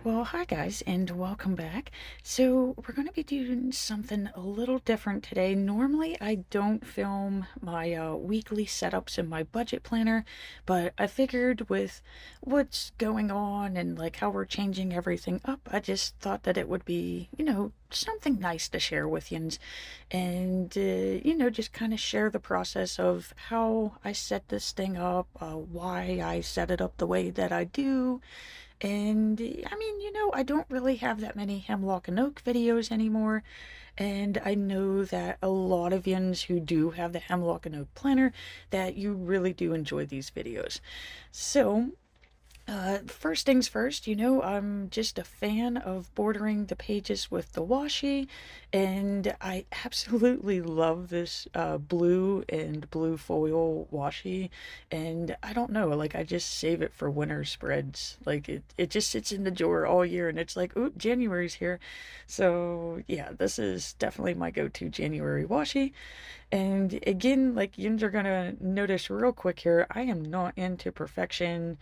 Well, hi guys, and welcome back. So, we're going to be doing something a little different today. Normally, I don't film my weekly setups in my budget planner, but I figured with what's going on and like how we're changing everything up, I just thought that it would be, something nice to share with you and just kind of share the process of how I set this thing up, why I set it up the way that I do. And I mean, I don't really have that many Hemlock and Oak videos anymore. And I know that a lot of yins who do have the Hemlock and Oak planner, that you really do enjoy these videos. So, first things first, I'm just a fan of bordering the pages with the washi, and I absolutely love this blue and blue foil washi, and I don't know, like I just save it for winter spreads. Like it just sits in the drawer all year, and it's like, ooh, January's here. So yeah, this is definitely my go-to January washi. And again, like yins are gonna notice real quick here, I am not into perfection.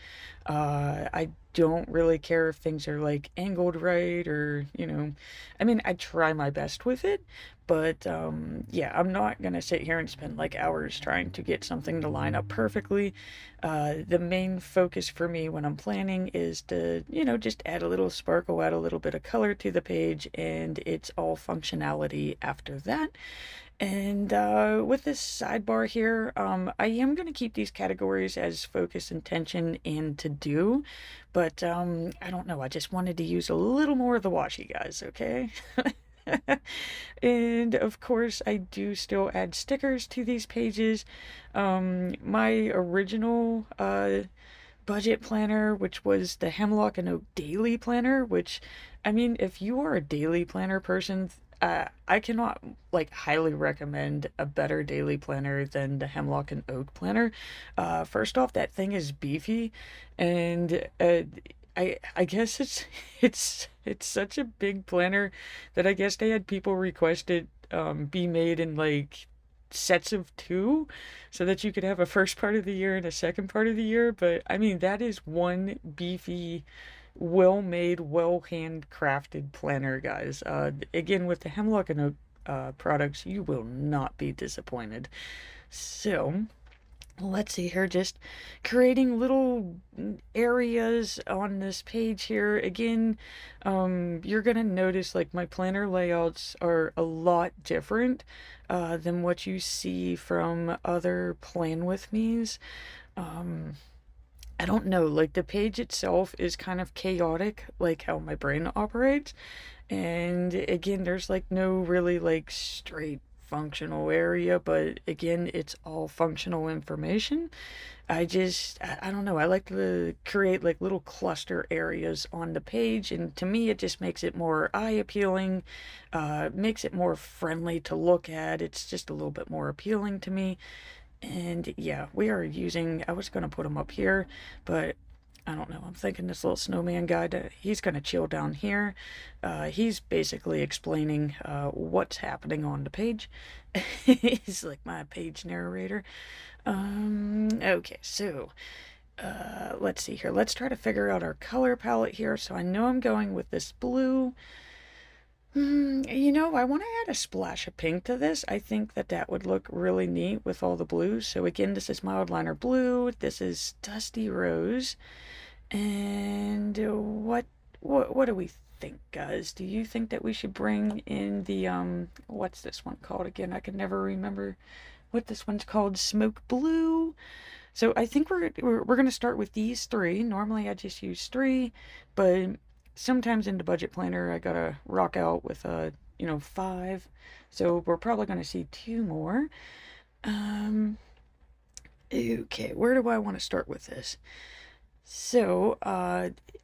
I don't really care if things are like angled right or, I mean, I try my best with it, but yeah, I'm not gonna sit here and spend like hours trying to get something to line up perfectly. The main focus for me when I'm planning is to, just add a little sparkle, add a little bit of color to the page, and it's all functionality after that. And with this sidebar here, I am going to keep these categories as focus, intention, and to do, but I don't know. I just wanted to use a little more of the washi, guys, okay? And of course, I do still add stickers to these pages. My original budget planner, which was the Hemlock and Oak Daily Planner, which, I mean, if you are a daily planner person, I cannot like highly recommend a better daily planner than the Hemlock and Oak planner. First off, that thing is beefy, and I guess it's it's such a big planner that I guess they had people request it be made in like sets of two so that you could have a first part of the year and a second part of the year. But I mean, that is one beefy, well made, well handcrafted planner, guys. Again, with the Hemlock and Oak products, you will not be disappointed. So, let's see here, just creating little areas on this page here. Again, you're gonna notice like my planner layouts are a lot different than what you see from other Plan With Me's. Um, I don't know, like the page itself is kind of chaotic, like how my brain operates. And again, there's like no really like straight functional area, but again, it's all functional information. I don't know, I like to create like little cluster areas on the page, and to me, it just makes it more eye appealing, makes it more friendly to look at. It's just a little bit more appealing to me. And yeah, we are using, I was going to put him up here, but I don't know. I'm thinking this little snowman guy, he's going to chill down here. He's basically explaining what's happening on the page. He's like my page narrator. Okay, so let's see here. Let's try to figure out our color palette here. So I know I'm going with this blue. I want to add a splash of pink to this. I think that that would look really neat with all the blues. So again, this is mild liner blue. This is dusty rose. And what do we think, guys? Do you think that we should bring in the what's this one called again? I can never remember what this one's called. Smoke blue. So I think we're gonna start with these three. Normally I just use three, but sometimes in the budget planner I gotta rock out with five. So we're probably gonna see two more. Um, okay, where do I want to start with this? So,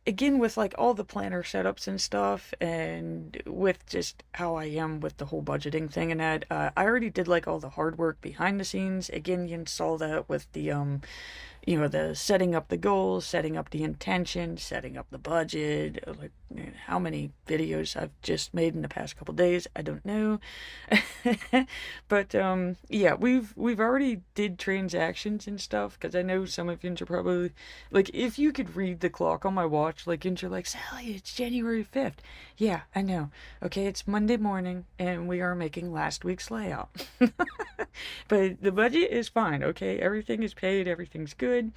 again, with like all the planner setups and stuff, and with just how I am with the whole budgeting thing and that, I already did like all the hard work behind the scenes. Again, you saw that with the, the setting up the goals, setting up the intention, setting up the budget. Like, how many videos I've just made in the past couple days, I don't know. But yeah, we've already did transactions and stuff, because I know some of you are probably like, if you could read the clock on my watch, like, you're like, Sally, it's January 5th. Yeah, I know. Okay, it's Monday morning and we are making last week's layout. But the budget is fine, okay? Everything is paid, everything's good.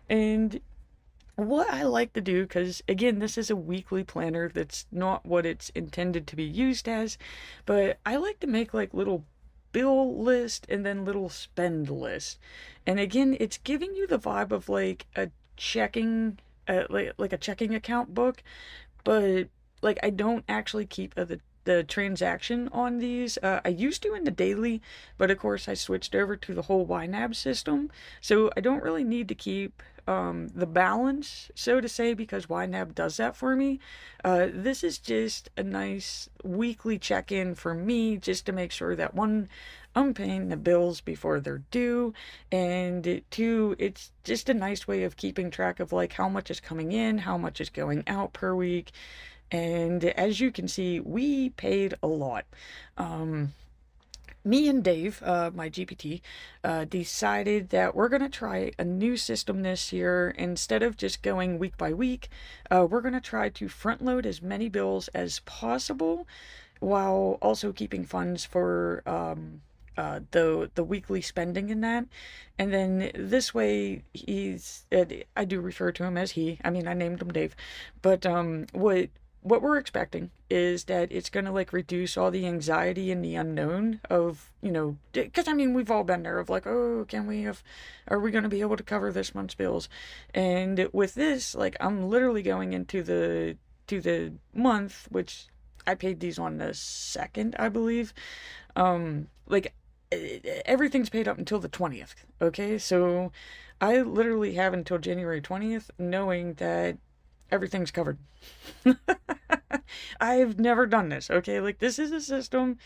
And what I like to do, because again, this is a weekly planner that's not what it's intended to be used as, but I like to make like little bill list and then little spend list. And again, it's giving you the vibe of like a checking, like a checking account book, but like I don't actually keep the transaction on these. I used to in the daily, but of course I switched over to the whole YNAB system, so I don't really need to keep the balance, so to say, because YNAB does that for me. This is just a nice weekly check-in for me, just to make sure that one, I'm paying the bills before they're due, and two, it's just a nice way of keeping track of like how much is coming in, how much is going out per week. And as you can see, we paid a lot. Me and Dave, my GPT, decided that we're going to try a new system this year. Instead of just going week by week, we're going to try to front load as many bills as possible, while also keeping funds for the weekly spending in that. And then this way, I do refer to him as he. I mean, I named him Dave, but what we're expecting is that it's going to like reduce all the anxiety and the unknown of, because I mean, we've all been there of like, oh, are we going to be able to cover this month's bills? And with this, like, I'm literally going into the month, which I paid these on the 2nd, I believe. Like, everything's paid up until the 20th. Okay. So I literally have until January 20th, knowing that everything's covered. I've never done this, okay? Like, this is a system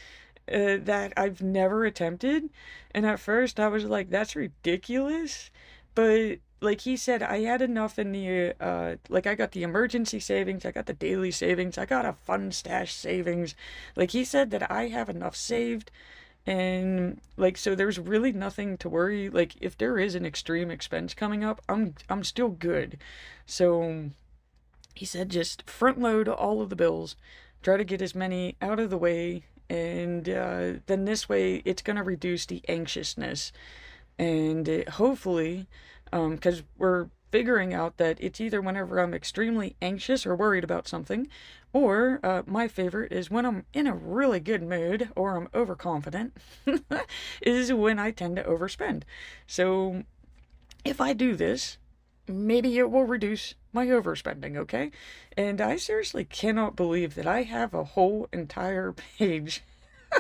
that I've never attempted. And at first I was like, that's ridiculous. But like he said, I had enough in the, like, I got the emergency savings, I got the daily savings, I got a fun stash savings. Like, he said that I have enough saved. And like, so there's really nothing to worry. Like, if there is an extreme expense coming up, I'm still good. So he said just front load all of the bills, try to get as many out of the way, and then this way it's going to reduce the anxiousness. And hopefully, because we're figuring out that it's either whenever I'm extremely anxious or worried about something, or my favorite is when I'm in a really good mood or I'm overconfident, is when I tend to overspend. So if I do this, maybe it will reduce my overspending, okay? And I seriously cannot believe that I have a whole entire page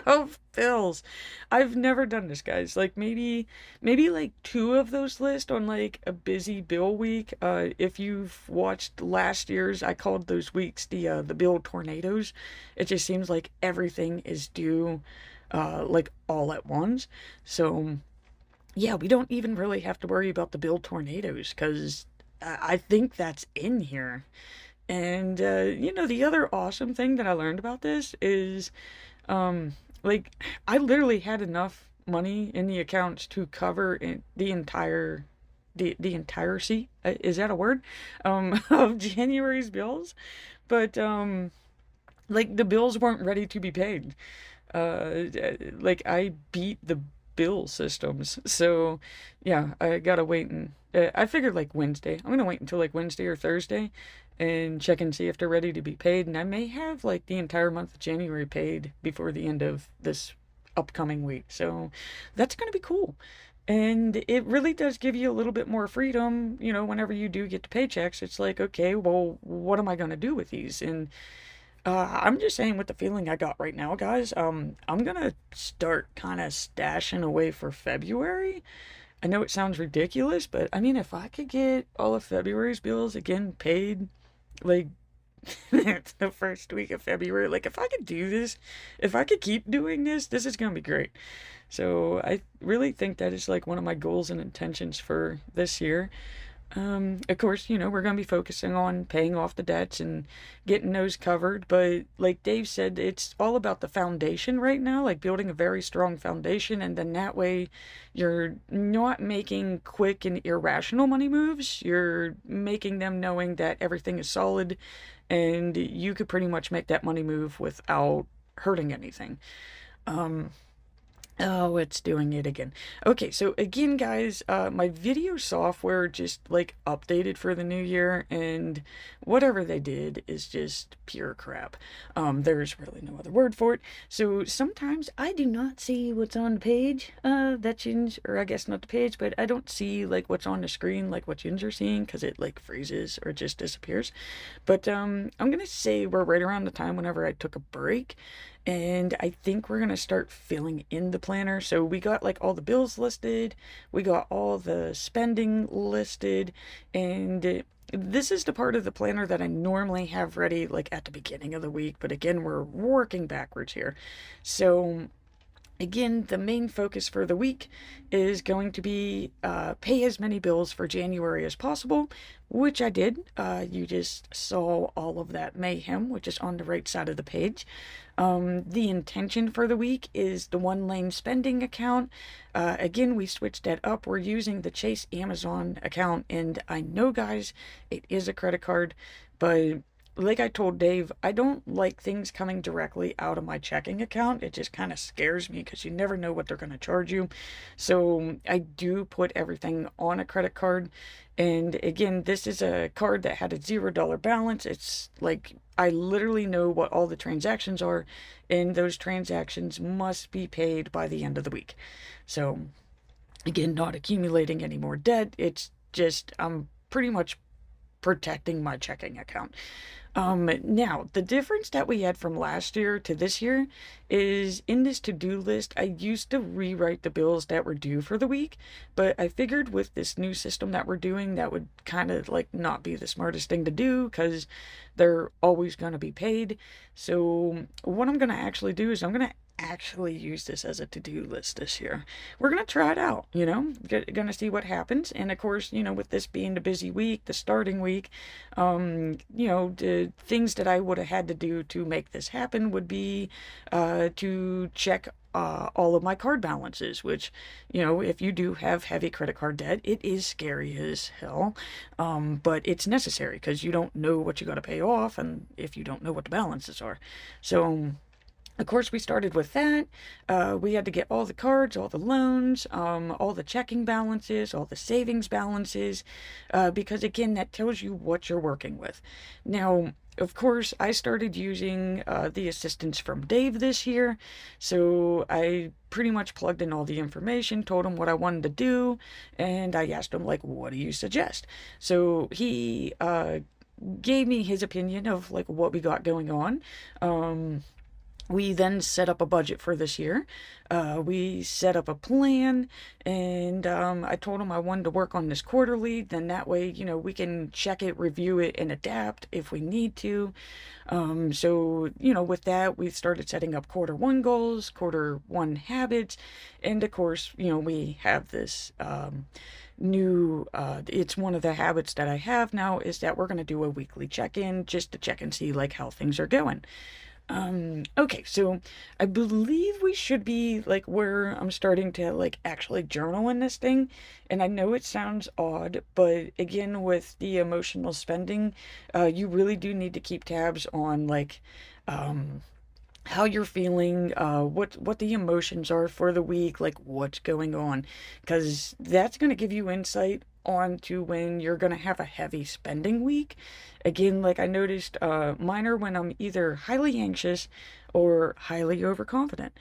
of bills. I've never done this, guys. Like, maybe like 2 of those lists on like a busy bill week. If you've watched last year's, I called those weeks the bill tornadoes. It just seems like everything is due like all at once. So yeah, we don't even really have to worry about the bill tornadoes, because I think that's in here. And the other awesome thing that I learned about this is, like, I literally had enough money in the accounts to cover the entire the entirety, is that a word, of January's bills. But like, the bills weren't ready to be paid. Like, I beat the bill systems. So yeah, I gotta wait, and I figured like Wednesday. I'm gonna wait until like Wednesday or Thursday and check and see if they're ready to be paid. And I may have like the entire month of January paid before the end of this upcoming week. So that's gonna be cool. And it really does give you a little bit more freedom, whenever you do get the paychecks. It's like, okay, well, what am I gonna do with these? And I'm just saying, with the feeling I got right now, guys, I'm gonna start kind of stashing away for February. I know it sounds ridiculous, but I mean, if I could get all of February's bills again paid, like, It's the first week of February. Like, if I could do this, if I could keep doing this is gonna be great. So I really think that is like one of my goals and intentions for this year. Of course, we're going to be focusing on paying off the debts and getting those covered. But like Dave said, it's all about the foundation right now, like building a very strong foundation. And then that way you're not making quick and irrational money moves. You're making them knowing that everything is solid and you could pretty much make that money move without hurting anything. Um, Oh, it's doing it again. Okay, so again, guys, my video software just like updated for the new year, and whatever they did is just pure crap. There's really no other word for it. So sometimes I do not see what's on the page. That yins, or I guess not the page, but I don't see like what's on the screen, like what yins are seeing, because it like freezes or just disappears. But I'm gonna say we're right around the time whenever I took a break. And I think we're going to start filling in the planner. So we got like all the bills listed, we got all the spending listed, and this is the part of the planner that I normally have ready like at the beginning of the week. But again, we're working backwards here. So again, the main focus for the week is going to be pay as many bills for January as possible, which I did. You just saw all of that mayhem, which is on the right side of the page. The intention for the week is the one lane spending account. Again, we switched that up. We're using the Chase Amazon account, and I know, guys, it is a credit card, but like I told Dave, I don't like things coming directly out of my checking account. It just kind of scares me because you never know what they're going to charge you. So I do put everything on a credit card. And again, this is a card that had a $0 balance. It's like I literally know what all the transactions are, and those transactions must be paid by the end of the week. So again, not accumulating any more debt. It's just I'm pretty much protecting my checking account. Now, the difference that we had from last year to this year is in this to-do list, I used to rewrite the bills that were due for the week, but I figured with this new system that we're doing, that would kind of like not be the smartest thing to do because they're always going to be paid. So what I'm going to actually do is I'm going to actually use this as a to-do list this year. We're going to try it out, going to see what happens. And of course, with this being the busy week, the starting week, the things that I would have had to do to make this happen would be to check all of my card balances, which, if you do have heavy credit card debt, it is scary as hell. But it's necessary because you don't know what you got to pay off, and if you don't know what the balances are. So of course, we started with that. We had to get all the cards, all the loans, all the checking balances, all the savings balances, because again, that tells you what you're working with. Now, of course, I started using the assistance from Dave this year, so I pretty much plugged in all the information, told him what I wanted to do, and I asked him, like, what do you suggest? So he gave me his opinion of, like, what we got going on. We then set up a budget for this year. We set up a plan, and I told him I wanted to work on this quarterly. Then that way, we can check it, review it, and adapt if we need to. So, with that, we started setting up quarter 1 goals, quarter 1 habits, and of course, we have this it's one of the habits that I have now is that we're going to do a weekly check-in just to check and see like how things are going. Okay, so I believe we should be like where I'm starting to like actually journal in this thing. And I know it sounds odd, but again, with the emotional spending, you really do need to keep tabs on like, how you're feeling, what the emotions are for the week, like what's going on, because that's going to give you insight on to when you're going to have a heavy spending week. Again, like I noticed, mine are when I'm either highly anxious or highly overconfident.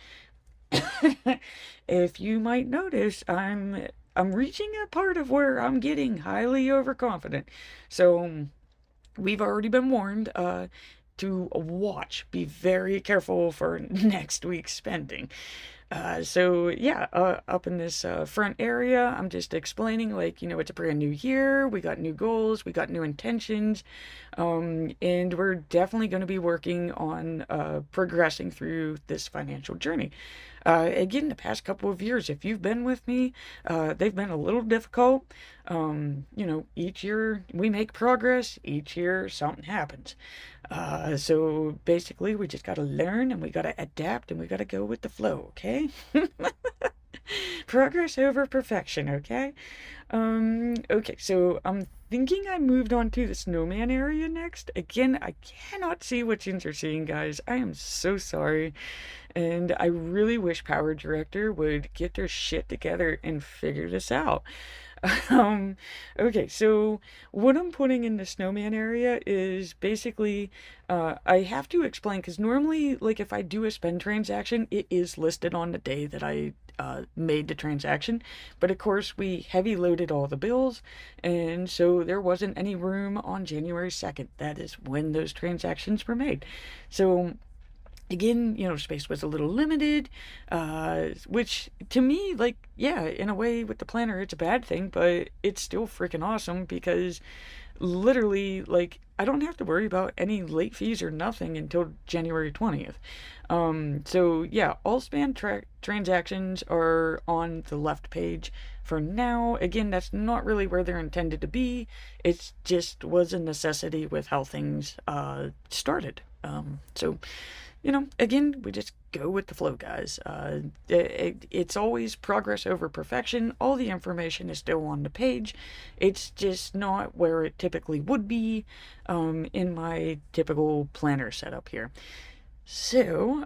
If you might notice, I'm reaching a part of where I'm getting highly overconfident. So we've already been warned to watch, be very careful for next week's spending. So yeah, up in this front area, I'm just explaining like, it's a brand new year. We got new goals, we got new intentions, and we're definitely going to be working on progressing through this financial journey. Again, the past couple of years, if you've been with me, they've been a little difficult. Each year we make progress, each year something happens. So basically, we just got to learn and we got to adapt and we got to go with the flow, okay? Progress over perfection, okay? Okay, so I'm thinking I moved on to the snowman area next. Again, I cannot see what you're seeing, guys. I am so sorry. And I really wish Power Director would get their shit together and figure this out. Um, okay, so what I'm putting in the snowman area is basically, I have to explain because normally, like if I do a spend transaction, it is listed on the day that I made the transaction. But of course, we heavy loaded all the bills, and so there wasn't any room on January 2nd. That is when those transactions were made. So again, space was a little limited, which to me, like, yeah, in a way with the planner, it's a bad thing, but it's still freaking awesome because literally, like, I don't have to worry about any late fees or nothing until January 20th. So yeah, all transactions are on the left page for now. Again, that's not really where they're intended to be. It just was a necessity with how things started. So again, we just go with the flow, guys. It's always progress over perfection. All the information is still on the page. It's just not where it typically would be in my typical planner setup here. So,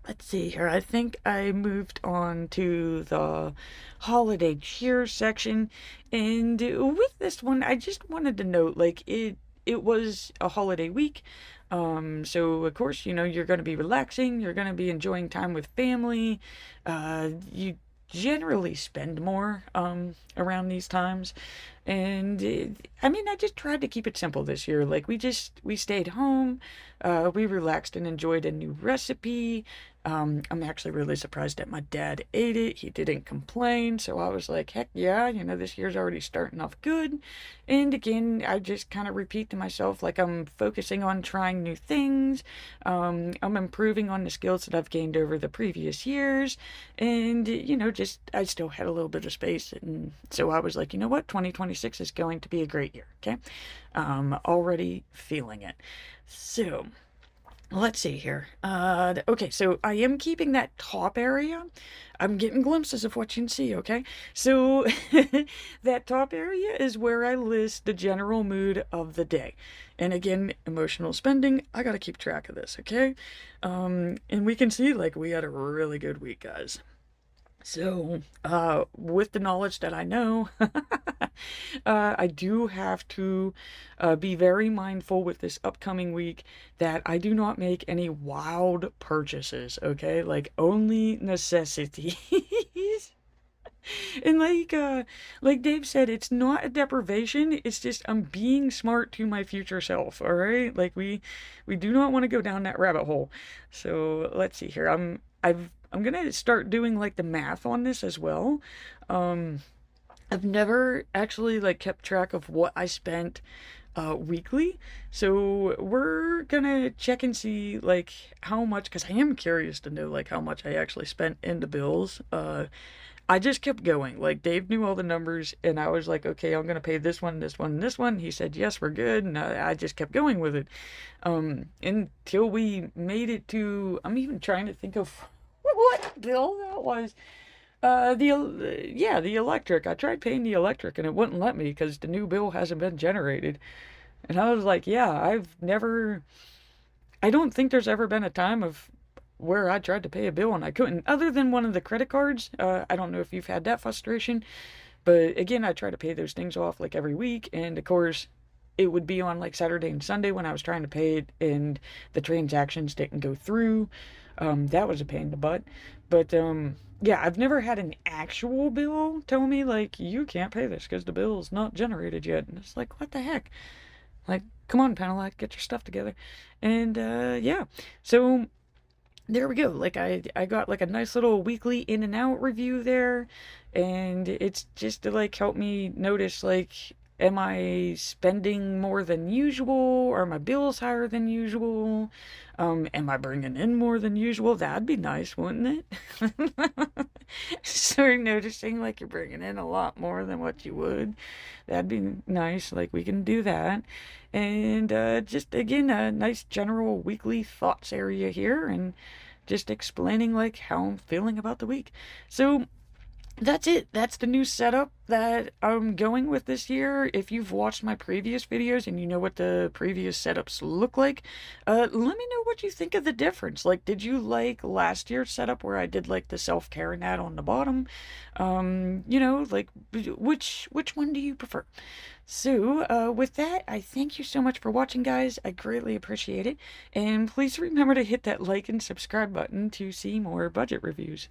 let's see here. I think I moved on to the holiday cheer section. And with this one, I just wanted to note, like, it was a holiday week. So of course, you're going to be relaxing, you're going to be enjoying time with family. You generally spend more around these times. And I mean, I just tried to keep it simple this year. Like we stayed home, we relaxed and enjoyed a new recipe. I'm actually really surprised that my dad ate it. He didn't complain, so I was like, heck yeah, this year's already starting off good. And again, I just kind of repeat to myself, like I'm focusing on trying new things. I'm improving on the skills that I've gained over the previous years. And, just I still had a little bit of space. And so I was like, you know what, 2026 is going to be a great year, okay? Already feeling it. So let's see here. Okay, so I am keeping that top area. I'm getting glimpses of what you can see, okay? So that top area is where I list the general mood of the day. And again, emotional spending, I gotta keep track of this, okay? And we can see, like, we had a really good week, guys. So, with the knowledge that I know, I do have to be very mindful with this upcoming week that I do not make any wild purchases, okay? Like, only necessities. And like Dave said, it's not a deprivation, it's just I'm being smart to my future self, all right? Like we do not want to go down that rabbit hole. So, let's see here. I'm gonna start doing like the math on this as well. Um I've never actually like kept track of what I spent weekly. So we're gonna check and see like how much, because I am curious to know like how much I actually spent into bills. I just kept going. Like Dave knew all the numbers, and I was like, okay, I'm gonna pay this one, this one, this one. He said, yes, we're good, and I just kept going with it, until we made it to. I'm even trying to think of what bill that was. The electric. I tried paying the electric, and it wouldn't let me because the new bill hasn't been generated. And I was like, yeah, I've never. I don't think there's ever been a time of where I tried to pay a bill and I couldn't, other than one of the credit cards. I don't know if you've had that frustration, but again, I try to pay those things off like every week, and of course, it would be on like Saturday and Sunday when I was trying to pay it, and the transactions didn't go through. That was a pain in the butt. But yeah, I've never had an actual bill tell me like you can't pay this because the bill's not generated yet, and it's like what the heck? Like, come on, Panelite, get your stuff together. And yeah, so there we go. Like I got like a nice little weekly in and out review there, and it's just to like help me notice like, am I spending more than usual? Are my bills higher than usual? Am I bringing in more than usual? That'd be nice, wouldn't it? Start noticing like you're bringing in a lot more than what you would. That'd be nice. Like we can do that. And just again, a nice general weekly thoughts area here, and just explaining like how I'm feeling about the week. So that's it. That's the new setup that I'm going with this year. If you've watched my previous videos and you know what the previous setups look like, let me know what you think of the difference. Like, did you like last year's setup where I did like the self-care mat on the bottom? Like which one do you prefer? So, with that, I thank you so much for watching, guys. I greatly appreciate it. And please remember to hit that like and subscribe button to see more budget reviews.